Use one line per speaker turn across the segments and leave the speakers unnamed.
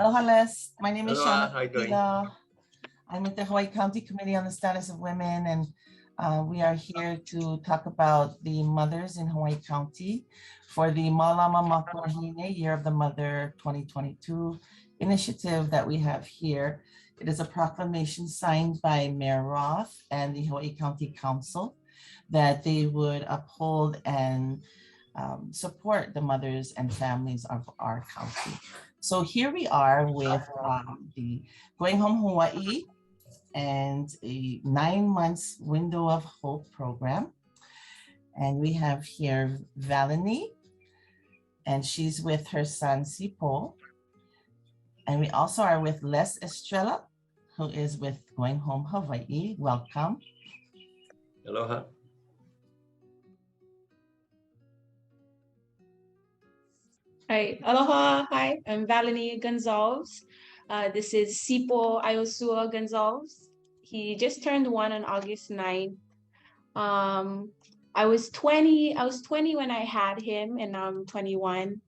Aloha, Les. My name is
Aloha,
Shauna
how you doing?
Pila. I'm with the Hawaii County Committee on the Status of Women, and we are here to talk about the mothers in Hawaii County for the Mālama Makuahine Year of the Mother 2022 initiative that we have here. It is a proclamation signed by Mayor Roth and the Hawaii County Council that they would uphold and support the mothers and families of our county. So here we are with the Going Home Hawai'i and a 9 months window of hope program. And we have here Valini, and she's with her son Sipo. And we also are with Les Estrella, who is with Going Home Hawai'i. Welcome.
Aloha.
Hi, aloha. Hi, I'm Valini Gonzalez. This is Sipo Ayosua Gonzalez. He just turned 1 on August 9th. I was 20 when I had him, and now I'm 21.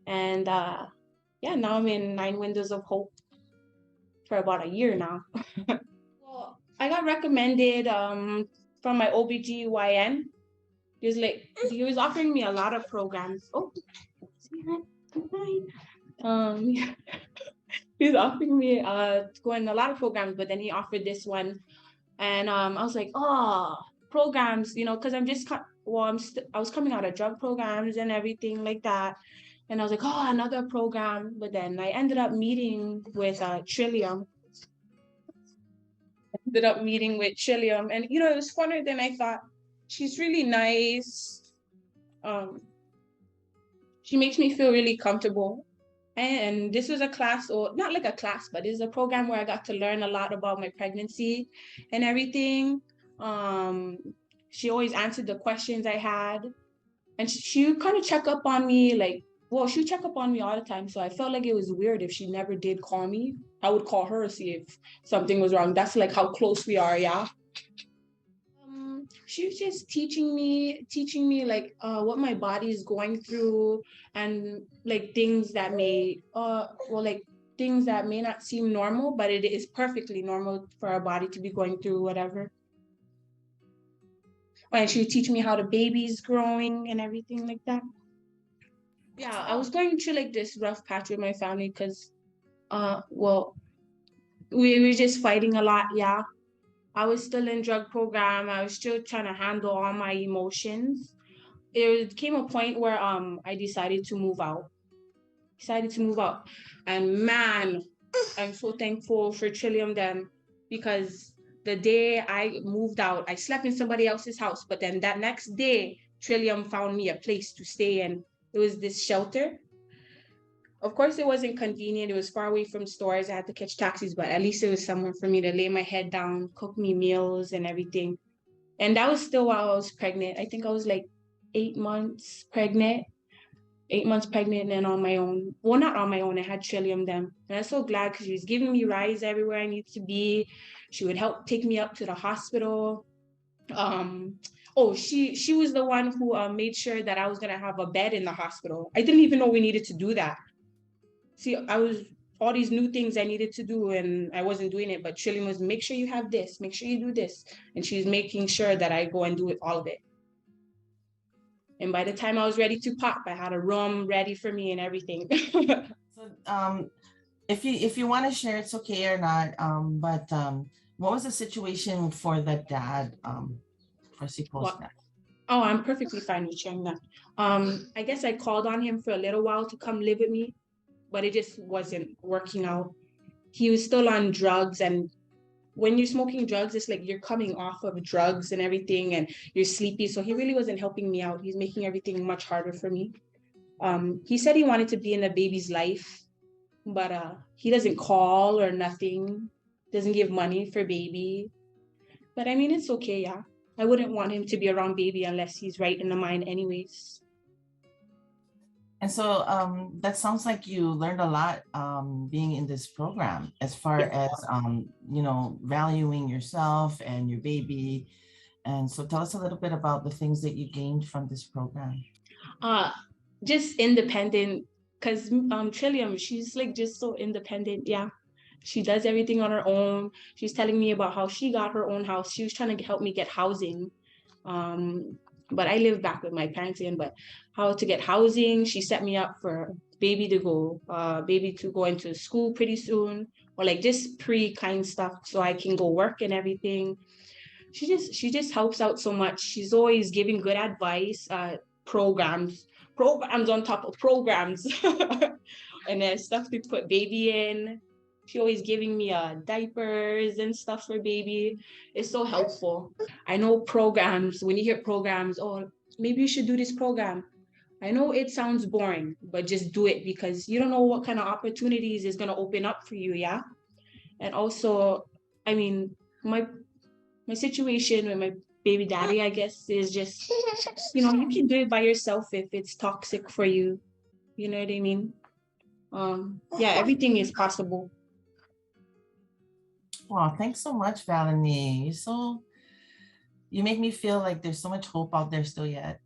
And yeah, now I'm in 9 Windows of Hope for about a year now. Well, I got recommended from my OBGYN. He was offering me a lot of programs. Oh, he's offering me to go in a lot of programs, but then he offered this one, and I was like, oh, programs, because I was coming out of drug programs and everything like that, and I was like, oh, another program. But then I ended up meeting with Trillium. And it was funner than I thought. She's really nice. She makes me feel really comfortable. And this was a class, or not like a class, but it's a program where I got to learn a lot about my pregnancy and everything. She always answered the questions I had. And she would kind of check up on me, she would check up on me all the time. So I felt like it was weird if she never did call me. I would call her to see if something was wrong. That's like how close we are, yeah. She was just teaching me like what my body is going through, and like things that may things that may not seem normal, but it is perfectly normal for our body to be going through whatever. And she would teach me how the baby's growing and everything like that. Yeah, I was going through like this rough patch with my family because we were just fighting a lot, yeah. I was still in drug program. I was still trying to handle all my emotions. It came a point where I decided to move out. And man, I'm so thankful for Trillium then, because the day I moved out, I slept in somebody else's house. But then that next day, Trillium found me a place to stay in. It was this shelter. Of course, it wasn't convenient. It was far away from stores. I had to catch taxis, but at least it was somewhere for me to lay my head down, cook me meals and everything. And that was still while I was pregnant. I think I was like 8 months pregnant. 8 months pregnant and on my own. Well, not on my own. I had Trillium then. And I'm so glad because she was giving me rides everywhere I needed to be. She would help take me up to the hospital. She was the one who made sure that I was going to have a bed in the hospital. I didn't even know we needed to do that. See, all these new things I needed to do and I wasn't doing it, but Trillium was, make sure you have this, make sure you do this. And she's making sure that I go and do all of it. And by the time I was ready to pop, I had a room ready for me and everything.
So if you want to share, it's okay or not, but what was the situation for the dad, for Sipo's dad?
Oh, I'm perfectly fine with sharing that. I guess I called on him for a little while to come live with me, but it just wasn't working out. He was still on drugs, and when you're smoking drugs, it's like you're coming off of drugs and everything, and you're sleepy. So he really wasn't helping me out. He's making everything much harder for me. He said he wanted to be in the baby's life, but he doesn't call or nothing, doesn't give money for baby. But I mean, it's okay, yeah. I wouldn't want him to be around baby unless he's right in the mind anyways.
And so that sounds like you learned a lot being in this program as far as, valuing yourself and your baby. And so tell us a little bit about the things that you gained from this program.
Just independent because Trillium, she's like just so independent. Yeah. She does everything on her own. She's telling me about how she got her own house. She was trying to help me get housing. But I live back with my parents again, but how to get housing. She set me up for baby to go into school pretty soon, or like just pre-kind stuff so I can go work and everything. She just helps out so much. She's always giving good advice, programs on top of programs, and then stuff to put baby in. She always giving me diapers and stuff for baby. It's so helpful. I know programs, when you hear programs, oh, maybe you should do this program. I know it sounds boring, but just do it because you don't know what kind of opportunities is going to open up for you, yeah? And also, I mean, my situation with my baby daddy, I guess, is just, you can do it by yourself if it's toxic for you. You know what I mean? Yeah, everything is possible.
Wow, thanks so much, Valerie. You make me feel like there's so much hope out there still yet.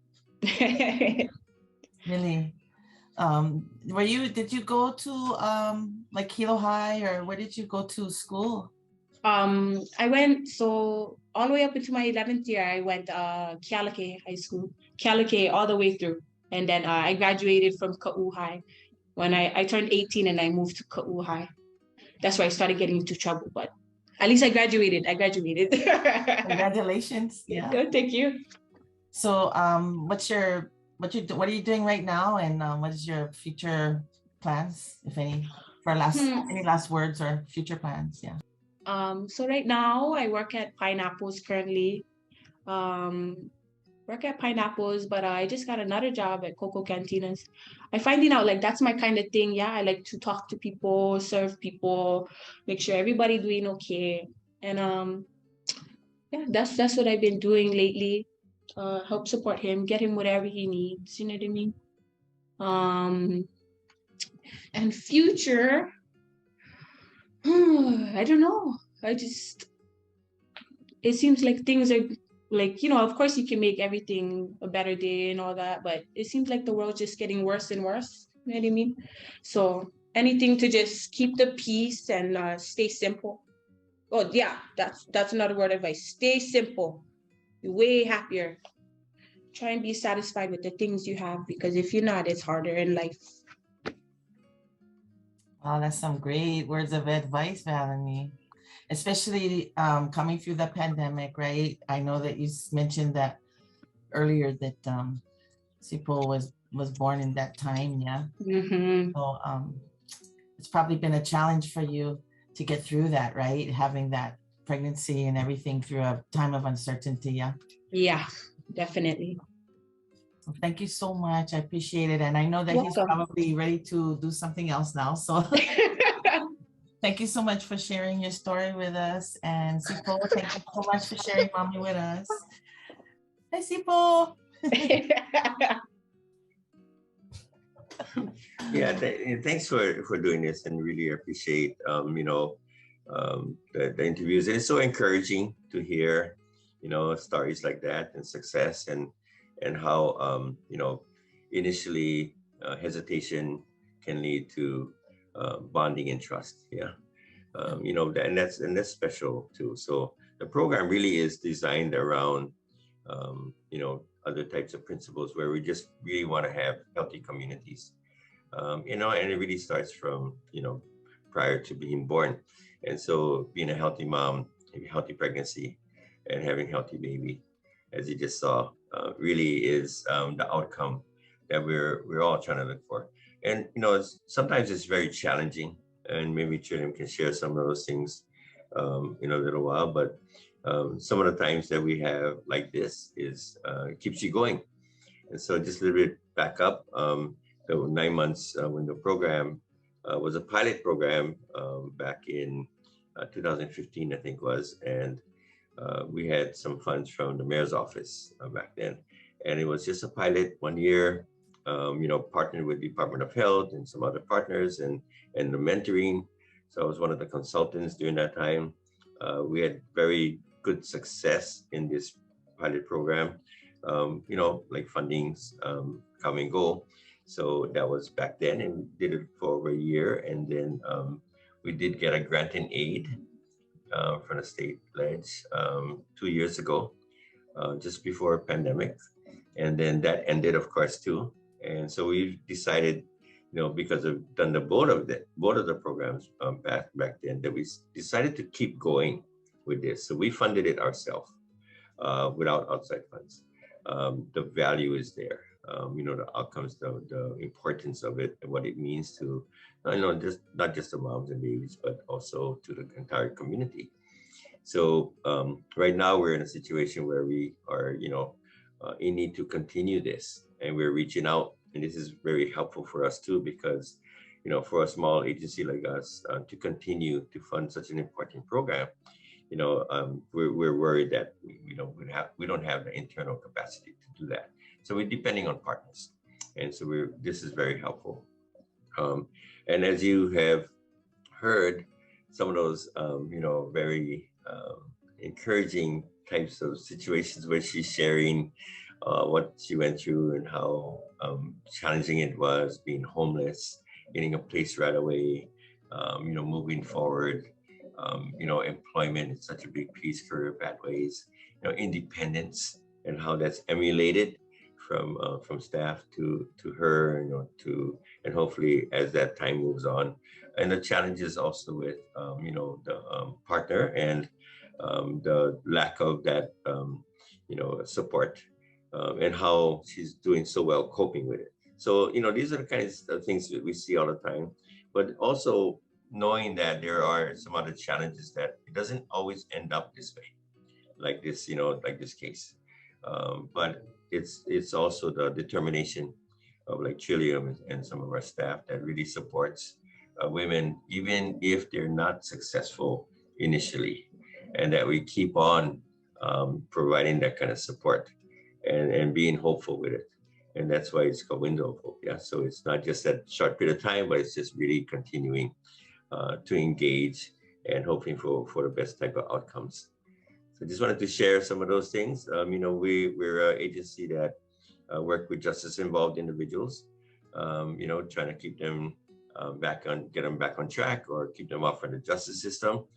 Really. Did you go to like Hilo High, or where did you go to school?
I went, so all the way up into my 11th year, I went Kealake High School, Kealake all the way through. And then I graduated from Ka'u High when I turned 18 and I moved to Ka'u High. That's where I started getting into trouble, but at least I graduated.
Congratulations. Yeah.
Good, thank you.
So what are you doing right now, and what is your future plans, if any, for any last words or future plans? Yeah.
So right now I work at Pineapples currently. But I just got another job at Coco Cantinas. I'm finding out like that's my kind of thing. Yeah, I like to talk to people, serve people, make sure everybody doing okay. And yeah, that's what I've been doing lately. Help support him, get him whatever he needs. You know what I mean? And future, I don't know. It seems like things are like, of course you can make everything a better day and all that, but it seems like the world's just getting worse and worse. You know what I mean? So anything to just keep the peace and stay simple. Oh yeah, that's another word of advice. Stay simple. You're way happier. Try and be satisfied with the things you have, because if you're not, it's harder in life.
Wow, that's some great words of advice, Valerie. Especially coming through the pandemic, right? I know that you mentioned that earlier that Sipo was born in that time, yeah.
Mm-hmm.
So it's probably been a challenge for you to get through that, right? Having that pregnancy and everything through a time of uncertainty, yeah.
Yeah, definitely.
So thank you so much. I appreciate it, and I know that
Welcome.
He's probably ready to do something else now. So. Thank you so much for sharing your story with us. And Sipo, thank you so much for sharing Mommy with us. Hi, Sipo.
Yeah, thanks for doing this, and really appreciate the interviews. And it's so encouraging to hear stories like that and success, and how initially hesitation can lead to bonding and trust. Yeah. And that's special too. So the program really is designed around other types of principles where we just really want to have healthy communities. And it really starts from prior to being born. And so being a healthy mom, a healthy pregnancy, and having a healthy baby, as you just saw, really is the outcome that we're all trying to look for. And sometimes it's very challenging, and maybe Trillium can share some of those things in a little while. But some of the times that we have like this is keeps you going. And so just a little bit back up, the 9 months when the program was a pilot program back in 2015, I think was, and we had some funds from the mayor's office back then, and it was just a pilot 1 year. Partnered with Department of Health and some other partners, and the mentoring. So I was one of the consultants during that time. We had very good success in this pilot program. Like fundings come and go. So that was back then, and we did it for over a year. And then we did get a grant in aid from the state pledge 2 years ago, just before pandemic. And then that ended, of course, too. And so we decided, because we've done both of the programs back then, that we decided to keep going with this. So we funded it ourselves without outside funds. The value is there. The outcomes, the importance of it, and what it means to, just not just the moms and babies, but also to the entire community. So right now we're in a situation where we are, in need to continue this, and we're reaching out, and this is very helpful for us too, because, for a small agency like us to continue to fund such an important program, we're worried that we don't have the internal capacity to do that. So we're depending on partners, and so this is very helpful. And as you have heard, some of those very encouraging types of situations where she's sharing what she went through and how challenging it was being homeless, getting a place right away, moving forward. Employment is such a big piece, career pathways, independence, and how that's emulated from staff to her, and hopefully as that time moves on, and the challenges also with the partner and the lack of that support, and how she's doing so well coping with it. So these are the kinds of things that we see all the time, but also knowing that there are some other challenges that it doesn't always end up this way, like this, like this case. But it's also the determination of like Trillium and some of our staff that really supports women, even if they're not successful initially, and that we keep on providing that kind of support and being hopeful with it. And that's why it's called Window of Hope. Yeah. So it's not just that short period of time, but it's just really continuing to engage and hoping for the best type of outcomes. So I just wanted to share some of those things. We're an agency that work with justice involved individuals, trying to keep them get them back on track, or keep them off from the justice system,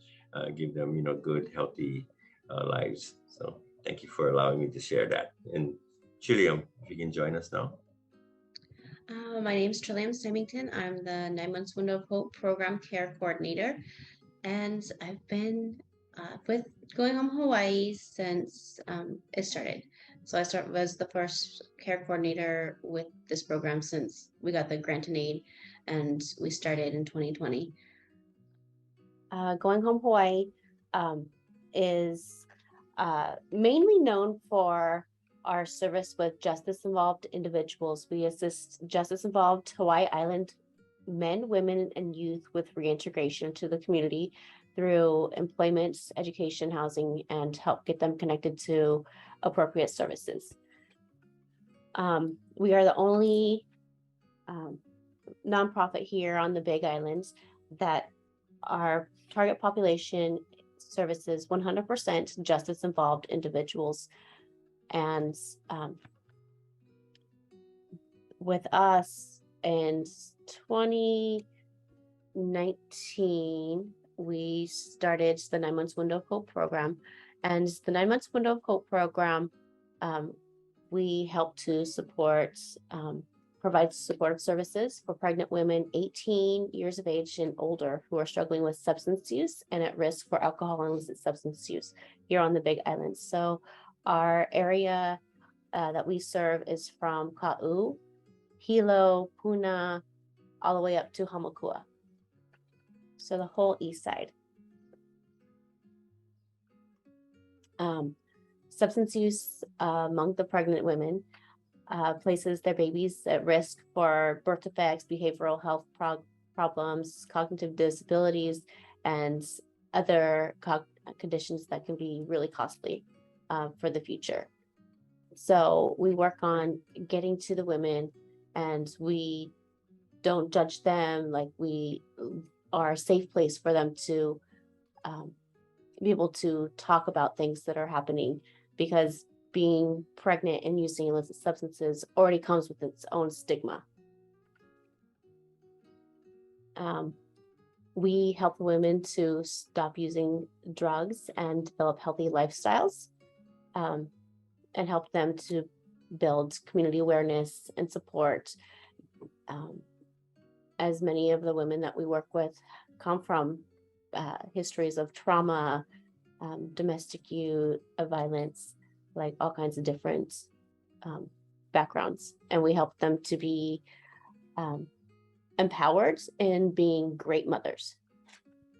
give them, good, healthy lives. So thank you for allowing me to share that. And Chilium, if you can join us now.
My name is Trillium Symington. I'm the 9 Months Window of Hope Program Care Coordinator, and I've been with Going Home Hawai'i since it started. So I was the first care coordinator with this program since we got the grant and aid, and we started in 2020. Going Home Hawai'i is mainly known for our service with justice-involved individuals. We assist justice-involved Hawai'i Island men, women, and youth with reintegration into the community through employment, education, housing, and help get them connected to appropriate services. We are the only nonprofit here on the Big Islands that our target population services 100% justice-involved individuals. And with us in 2019, we started the 9 Months Window of Hope program. And the 9 Months Window of Hope program, we help to provide supportive services for pregnant women 18 years of age and older who are struggling with substance use and at risk for alcohol and illicit substance use here on the Big Island. So our area that we serve is from Ka'u, Hilo, Puna, all the way up to Hamakua. So the whole east side. Substance use among the pregnant women places their babies at risk for birth defects, behavioral health problems, cognitive disabilities, and other conditions that can be really costly for the future. So we work on getting to the women, and we don't judge them. Like, we are a safe place for them to be able to talk about things that are happening, because being pregnant and using illicit substances already comes with its own stigma. We help women to stop using drugs and develop healthy lifestyles, and help them to build community awareness and support. As many of the women that we work with come from histories of trauma, domestic violence, like all kinds of different backgrounds. And we help them to be empowered in being great mothers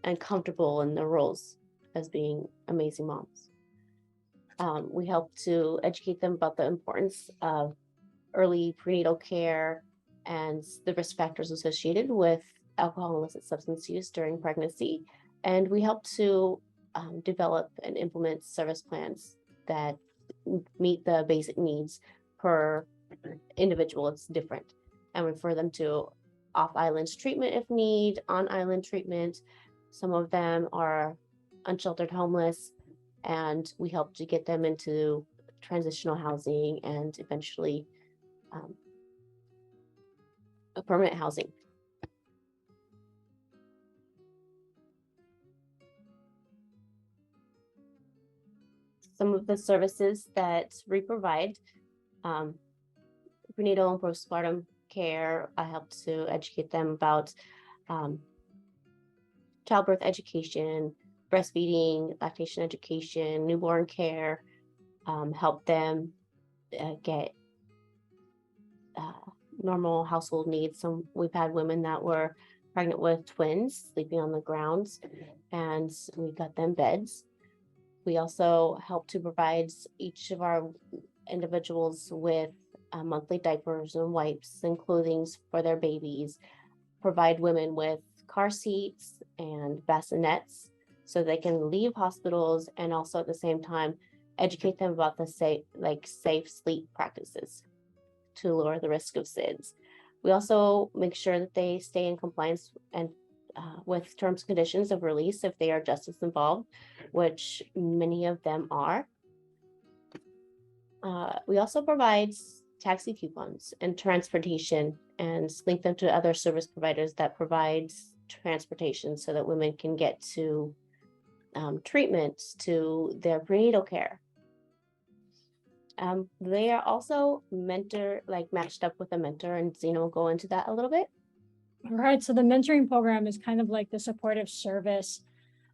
and comfortable in their roles as being amazing moms. We help to educate them about the importance of early prenatal care and the risk factors associated with alcohol and illicit substance use during pregnancy. And we help to develop and implement service plans that meet the basic needs per individual. It's different, and refer them to off-island treatment if need, on-island treatment. Some of them are unsheltered homeless, and we help to get them into transitional housing and eventually a permanent housing. Some of the services that we provide, prenatal and postpartum care. I help to educate them about childbirth education, breastfeeding, lactation education, newborn care, help them get normal household needs. We've had women that were pregnant with twins sleeping on the ground, and we got them beds. We also help to provide each of our individuals with monthly diapers and wipes and clothing for their babies, provide women with car seats and bassinets so they can leave hospitals, and also at the same time educate them about the safe sleep practices to lower the risk of SIDS. We also make sure that they stay in compliance and with terms and conditions of release if they are justice involved, which many of them are. We also provide taxi coupons and transportation and link them to other service providers that provide transportation so that women can get to treatment, to their prenatal care. They are also matched up with a mentor, and Zena will go into that a little bit.
All right, so the mentoring program is kind of like the supportive service.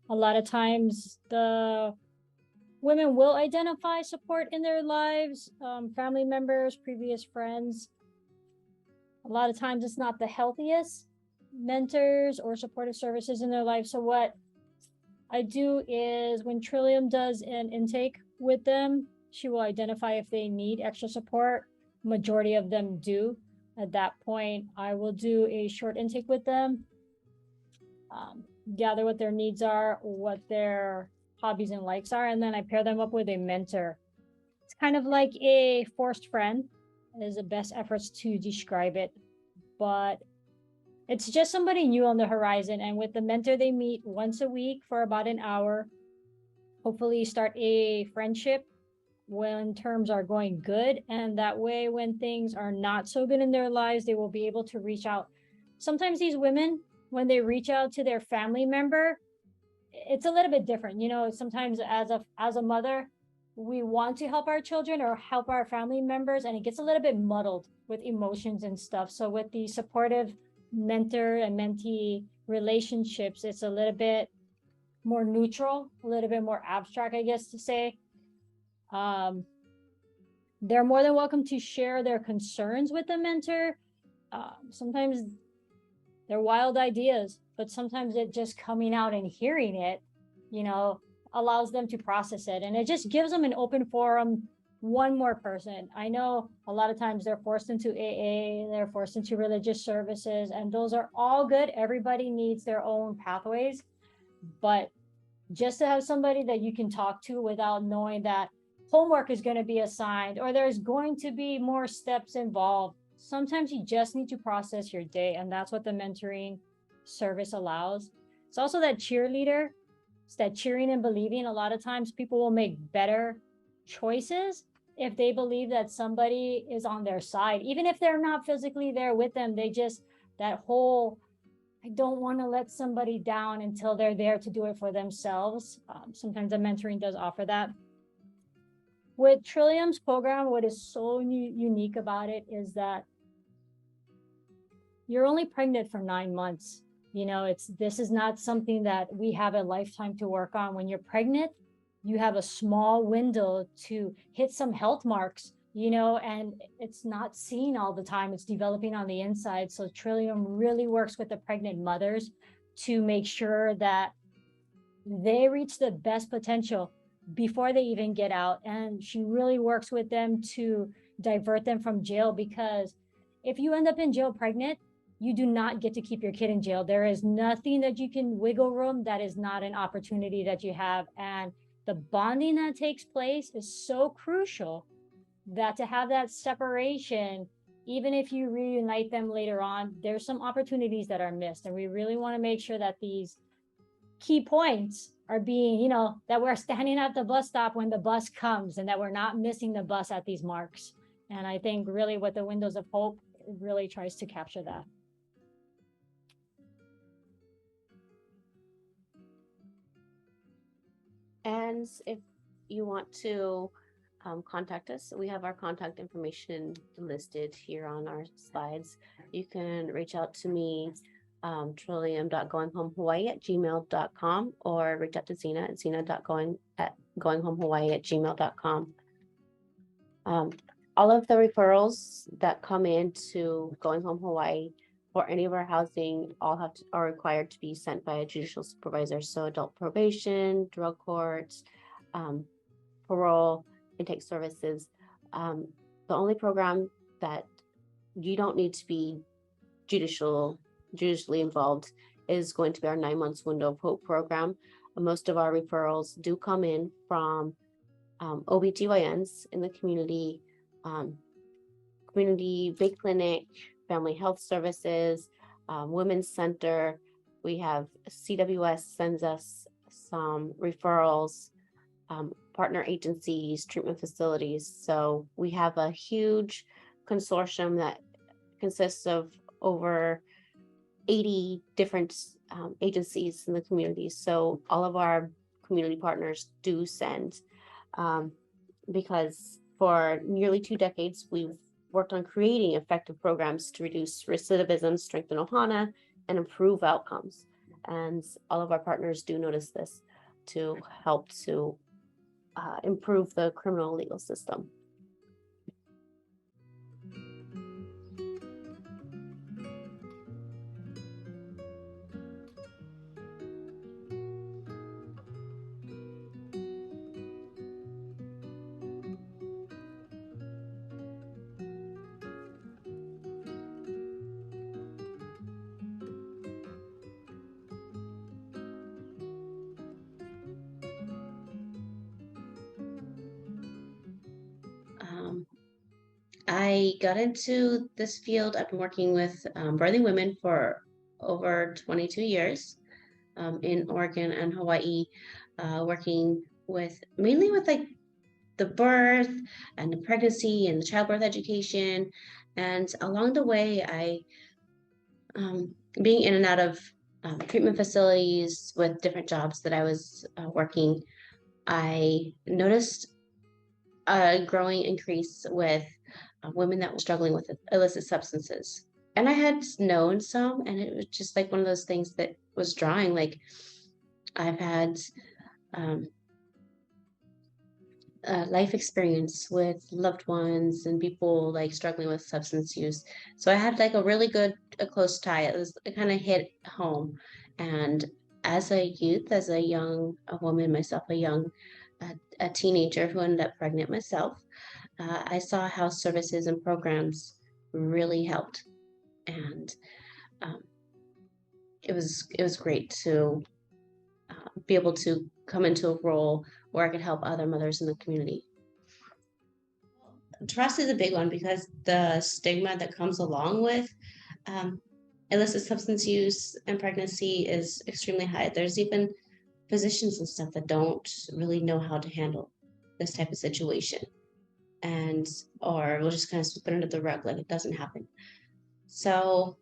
A lot of times the women will identify support in their lives, family members, previous friends. A lot of times it's not the healthiest mentors or supportive services in their life. So what I do is when Trillium does an intake with them, she will identify if they need extra support. Majority of them do. At that point, I will do a short intake with them, gather what their needs are, what their hobbies and likes are, and then I pair them up with a mentor. It's kind of like a forced friend is the best efforts to describe it, but it's just somebody new on the horizon. And with the mentor, they meet once a week for about an hour, hopefully start a friendship when terms are going good, and that way when things are not so good in their lives, they will be able to reach out. Sometimes these women, when they reach out to their family member, it's a little bit different. You know, sometimes as a mother, we want to help our children or help our family members, and it gets a little bit muddled with emotions and stuff. So with the supportive mentor and mentee relationships, it's a little bit more neutral, a little bit more abstract, I guess to say. They're more than welcome to share their concerns with the mentor. Sometimes they're wild ideas, but sometimes it just coming out and hearing it, you know, allows them to process it. And it just gives them an open forum, one more person. I know a lot of times they're forced into AA, they're forced into religious services, and those are all good. Everybody needs their own pathways, but just to have somebody that you can talk to without knowing that homework is going to be assigned or there's going to be more steps involved. Sometimes you just need to process your day, and that's what the mentoring service allows. It's also that cheerleader. It's that cheering and believing. A lot of times people will make better choices if they believe that somebody is on their side, even if they're not physically there with them. They just, that whole I don't want to let somebody down until they're there to do it for themselves. Sometimes the mentoring does offer that. With Trillium's program, what is so unique about it is that you're only pregnant for 9 months. This is not something that we have a lifetime to work on. When you're pregnant, you have a small window to hit some health marks, and it's not seen all the time. It's developing on the inside. So Trillium really works with the pregnant mothers to make sure that they reach the best potential before they even get out. And she really works with them to divert them from jail, because if you end up in jail pregnant, you do not get to keep your kid in jail. There is nothing that you can wiggle room that is not an opportunity that you have. And the bonding that takes place is so crucial that to have that separation, even if you reunite them later on, there's some opportunities that are missed. And we really want to make sure that these key points are being, that we're standing at the bus stop when the bus comes, and that we're not missing the bus at these marks. And I think really what the Windows of Hope really tries to capture that.
And if you want to contact us, we have our contact information listed here on our slides. You can reach out to me, trillium.goinghomehawai'i@gmail.com, or reach out to Zena at zena.goinghomehawai'i@gmail.com. All of the referrals that come into Going Home Hawaii or any of our housing are required to be sent by a judicial supervisor. So adult probation, drug courts, parole, intake services. The only program that you don't need to be judicially involved is going to be our 9 months Window of Hope program. Most of our referrals do come in from OBGYNs in the community, community big clinic, family health services, women's center. We have CWS sends us some referrals, partner agencies, treatment facilities. So we have a huge consortium that consists of over 80 different agencies in the community. So all of our community partners do send, because for nearly 2 decades, we've worked on creating effective programs to reduce recidivism, strengthen ohana, and improve outcomes. And all of our partners do notice this to help to improve the criminal legal system. I got into this field. I've been working with birthing women for over 22 years in Oregon and Hawaii, working mainly with like the birth and the pregnancy and the childbirth education. And along the way, being in and out of treatment facilities with different jobs that I was working, I noticed a growing increase with women that were struggling with illicit substances. And I had known some, and it was just like one of those things that was drawing. Like I've had life experience with loved ones and people like struggling with substance use. So I had like a close tie. It kind of hit home. And as a youth, as a woman myself, a teenager who ended up pregnant myself, I saw how services and programs really helped. And it was great to be able to come into a role where I could help other mothers in the community. Trust is a big one because the stigma that comes along with illicit substance use and pregnancy is extremely high. There's even physicians and stuff that don't really know how to handle this type of situation, or we'll just kind of sweep it under the rug like it doesn't happen. So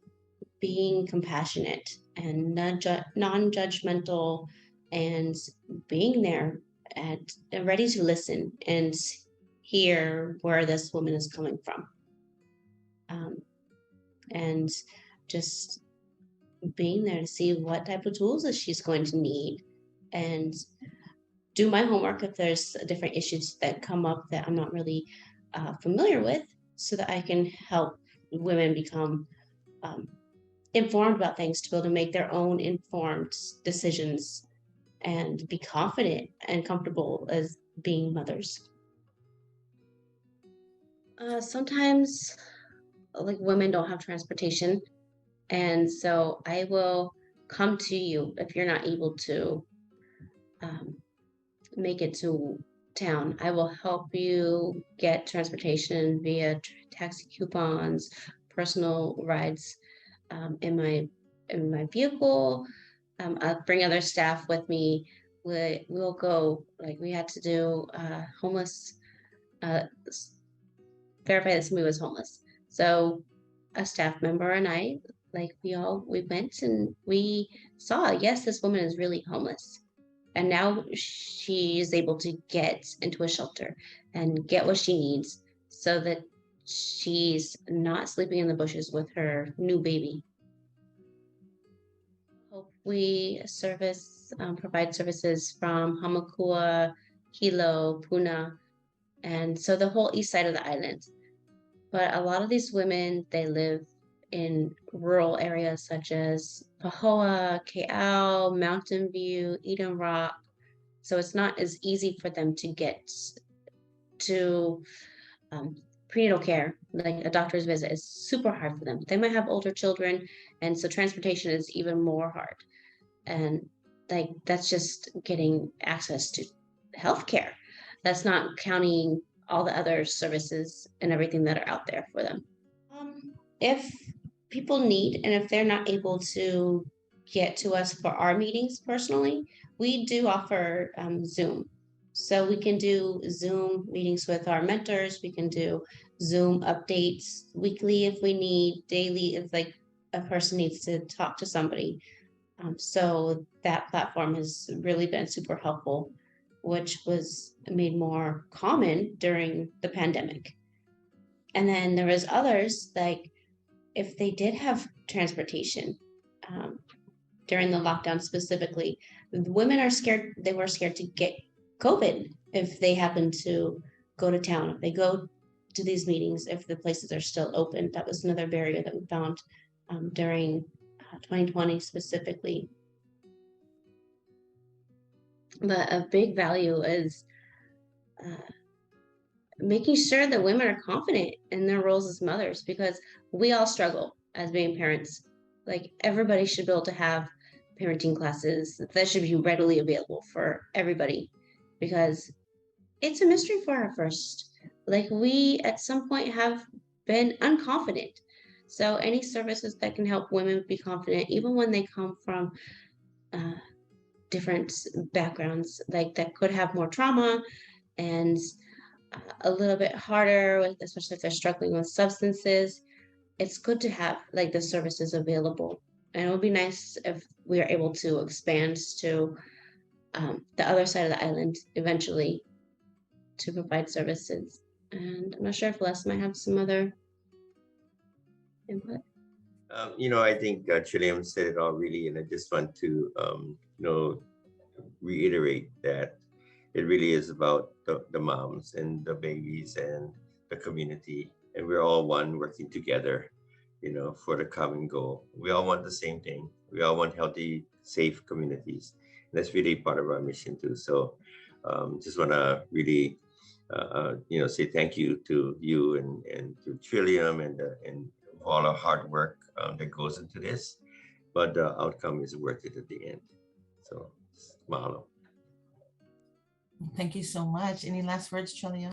being compassionate and non-judgmental, and being there and ready to listen and hear where this woman is coming from. And just being there to see what type of tools that she's going to need, and do my homework if there's different issues that come up that I'm not really familiar with, so that I can help women become informed about things, to be able to make their own informed decisions and be confident and comfortable as being mothers. Sometimes, like, women don't have transportation, and so I will come to you if you're not able to make it to town. I will help you get transportation via taxi coupons, personal rides in my vehicle. I'll bring other staff with me. We'll go, like, we had to do homeless, verify that somebody was homeless. So a staff member and I, like, we went and we saw, yes, this woman is really homeless. And now she is able to get into a shelter and get what she needs, so that she's not sleeping in the bushes with her new baby. Hope we provide services from Hamakua, Hilo, Puna, and so the whole east side of the island. But a lot of these women, they live in rural areas such as Pahoa, Ke'au, Mountain View, Eden Rock. So it's not as easy for them to get to prenatal care, like a doctor's visit is super hard for them. They might have older children, and so transportation is even more hard. And like, that's just getting access to healthcare. That's not counting all the other services and everything that are out there for them. If people need, and if they're not able to get to us for our meetings personally, we do offer Zoom. So we can do Zoom meetings with our mentors. We can do Zoom updates weekly if we need, daily if like a person needs to talk to somebody. So that platform has really been super helpful, which was made more common during the pandemic. And then there was others, like if they did have transportation during the lockdown specifically, women are scared. They were scared to get COVID if they happen to go to town, if they go to these meetings, if the places are still open. That was another barrier that we found during 2020 specifically. But a big value is making sure that women are confident in their roles as mothers, because we all struggle as being parents. Like, everybody should be able to have parenting classes that should be readily available for everybody, because it's a mystery for our first. Like, we at some point have been unconfident. So any services that can help women be confident, even when they come from different backgrounds, like that could have more trauma and a little bit harder, especially if they're struggling with substances, it's good to have like the services available. And it would be nice if we are able to expand to the other side of the island eventually to provide services. And I'm not sure if Les might have some other input.
I think Chiliam said it all really, and I just want to, reiterate that it really is about the moms and the babies and the community, and we're all one, working together, for the common goal. We all want the same thing. We all want healthy, safe communities. And that's really part of our mission too. So just want to really, say thank you to you and to Trillium and all the hard work that goes into this, but the outcome is worth it at the end. So, mahalo.
Thank you so much. Any last words, Trillium?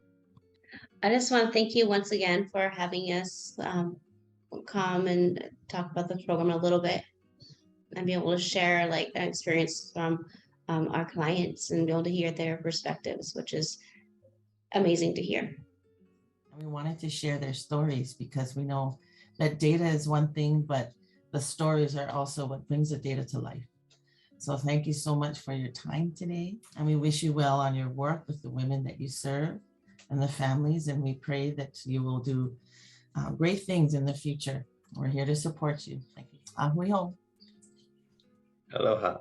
I just want to thank you once again for having us come and talk about the program a little bit and be able to share like an experience from our clients and be able to hear their perspectives, which is amazing to hear.
We wanted to share their stories because we know that data is one thing, but the stories are also what brings the data to life. So thank you so much for your time today. And we wish you well on your work with the women that you serve and the families. And we pray that you will do great things in the future. We're here to support you. Thank you. Ahui ho.
Aloha.